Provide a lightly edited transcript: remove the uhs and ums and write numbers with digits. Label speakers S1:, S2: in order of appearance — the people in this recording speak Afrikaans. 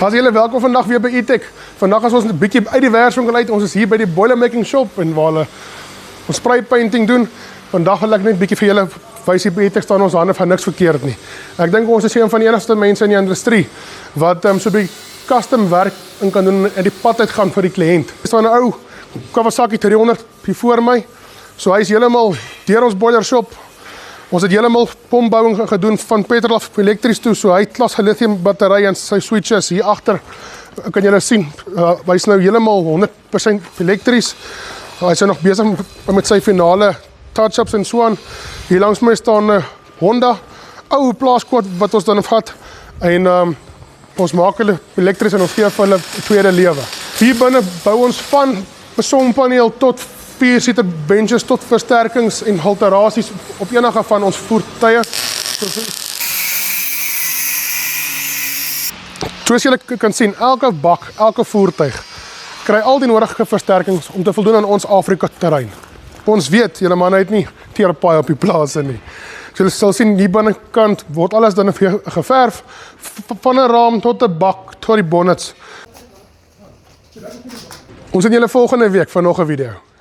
S1: As julle welkom vandag weer by E-Tech. Vandag is ons 'n bietjie uit die werkswinkel uit. Ons is hier by die boiler making shop en waar hulle ons spray painting doen. Vandag wil ek net bietjie vir julle wys hier by E-Tech staan ons hande van niks verkeerd nie. Ek dink ons is een van die enigste mense in die industrie wat so 'n bietjie custom werk in kan doen en die pad uit gaan vir die kliënt. Er staan 'n ou Kawasaki 300 hier voor my. So hy is heeltemal deur ons boiler shop. Ons het heeltemal pompbouing gedoen van petrol af elektries toe, so hy het klas lithium battery en sy switches hier agter. Kan julle sien, hy is nou heeltemal 100% elektries. Hy is nog besig met sy finale touch-ups en so aan. Hier langs my staan 'n Honda ou plaaskoot wat ons dan vat en ons maak hulle elektries en ons gee vir hulle tweede lewe. Hier binne bou ons van 'n sonpaneel tot 4-seater benches tot versterkings en halterasies op enige van ons voertuie. Soos julle kan sien, elke bak, elke voertuig kry al die nodige versterkings om te voldoen aan ons Afrika terrein. Ons weet, julle manne het nie teerpaaie op die plase nie. So julle sal sien, hier binnekant word alles dan geverf, van 'n raam tot 'n bak, tot die bonnets. Ons sien julle volgende week vir nog 'n video.